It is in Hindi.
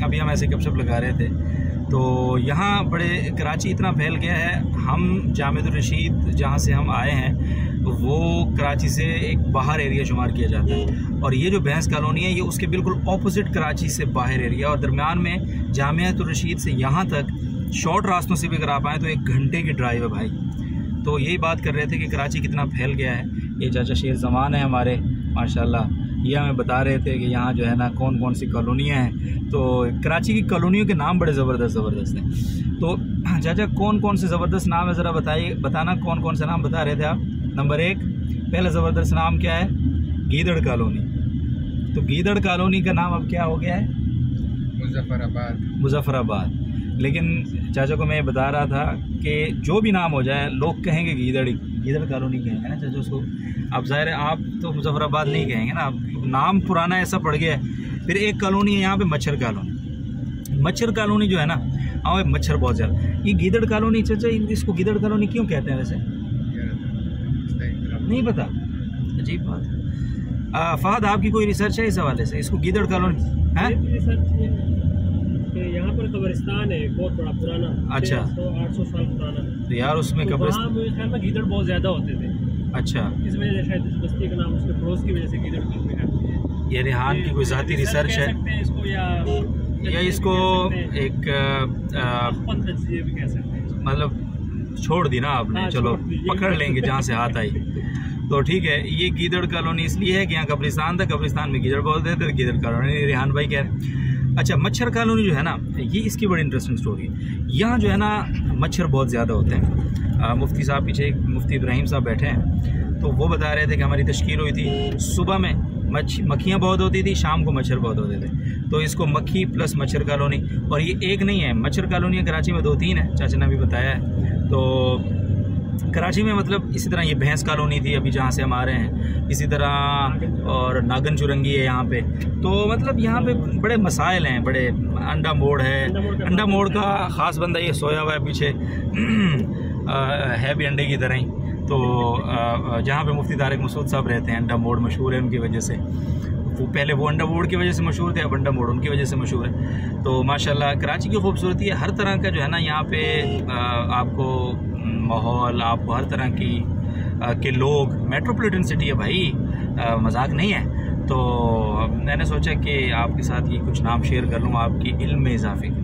अभी हम ऐसे गपशप लगा रहे थे तो यहाँ बड़े कराची इतना फैल गया है। हम जामियातुर रशीद जहाँ से हम आए हैं वो कराची से एक बाहर एरिया शुमार किया जाता है, और ये जो भैंस कॉलोनी है ये उसके बिल्कुल ऑपोजिट कराची से बाहर एरिया, और दरमियान में जामियातुर रशीद से यहाँ तक शॉर्ट रास्तों से भी अगर आप आएँ तो 1 घंटे की ड्राइव है भाई। तो यही बात कर रहे थे कि कराची कितना फैल गया है। ये चाचा शेर ज़मान है हमारे माशाल्लाह, ये हमें बता रहे थे कि यहाँ जो है ना कौन कौन सी कॉलोनियाँ हैं। तो कराची की कॉलोनियों के नाम बड़े ज़बरदस्त हैं। तो चाचा कौन कौन से ज़बरदस्त नाम है ज़रा बताइए, बताना कौन कौन से नाम बता रहे थे आप। नंबर 1 पहला ज़बरदस्त नाम क्या है? गीदड़ कॉलोनी। तो गीदड़ कॉलोनी का नाम अब क्या हो गया है? मुजफ्फराबाद। लेकिन चाचा को मैं बता रहा था कि जो भी नाम हो जाए लोग कहेंगे गीदड़ कॉलोनी कहेंगे ना चाचा उसको। अब ज़ाहिर है आप तो मुजफ्फराबाद नहीं कहेंगे ना, नाम पुराना ऐसा पड़ गया है। फिर एक कॉलोनी है यहाँ पे मच्छर कॉलोनी। मच्छर कॉलोनी जो है ना, हाँ मच्छर बहुत ज़्यादा। ये गीदड़ कॉलोनी चाचा, इसको गीदड़ कॉलोनी क्यों कहते हैं वैसे? नहीं पता, अजीब बात है। फहद आपकी कोई रिसर्च है इस हवाले से? इसको गीदड़ कॉलोनी है? यहाँ पर कब्रिस्तान है बहुत बड़ा पुराना। अच्छा, 800 साल पुराना। तो यार उसमें कब्रिस्तान में गीदड़ बहुत ज़्यादा होते थे। अच्छा, इस वजह से शायद इस बस्ती का नाम उसके पड़ोस की वजह से गीदड़ कॉलोनी रखी है। ये रेहान की कोई ज़ाती रिसर्च है इसको, या इसको एक मतलब छोड़ दी ना आपने, चलो पकड़ लेंगे जहाँ से हाथ आई। तो ठीक है, ये गीदड़ कॉलोनी इसलिए है कि यहाँ कब्रिस्तान था, कब्रिस्तान में गीदड़ बोलते थे, गीदड़ कॉलोनी रेहान भाई कह रहे हैं। अच्छा, मच्छर कॉलोनी जो है ना, ये इसकी बड़ी इंटरेस्टिंग स्टोरी है। यहाँ जो है ना मच्छर बहुत ज़्यादा होते हैं। मुफ्ती साहब पीछे, मुफ्ती इब्राहिम साहब बैठे हैं, तो वो बता रहे थे कि हमारी तश्कील हुई थी, सुबह में मक्खियाँ बहुत होती थी, शाम को मच्छर बहुत होते थे, तो इसको मक्खी प्लस मच्छर कॉलोनी। और ये एक नहीं है, मच्छर कॉलोनी कराची में 2-3 है, चाचा ने भी बताया है। तो कराची में मतलब इसी तरह ये भैंस कॉलोनी थी अभी जहाँ से हम आ रहे हैं, इसी तरह और नागन चुरंगी है यहाँ पे। तो मतलब यहाँ पे बड़े मसाइल हैं, बड़े। अंडा मोड़ है, अंडा मोड़ का ख़ास बंदा ये सोया हुआ है पीछे है भी अंडे की तरह ही। तो जहाँ पे मुफ्ती तारिक मसूद साहब रहते हैं, अंडा मोड़ मशहूर है उनकी वजह से। वो पहले वो अंडा मोड़ की वजह से मशहूर थे, अब अंडा मोड़ उनकी वजह से मशहूर है। तो माशाल्लाह कराची की खूबसूरती है, हर तरह का जो है ना यहाँ पे आपको माहौल, आपको हर तरह की के लोग, मेट्रोपॉलिटन सिटी है भाई, मजाक नहीं है। तो मैंने सोचा कि आपके साथ ये कुछ नाम शेयर कर लूँ आपकी इल्म में इजाफे के।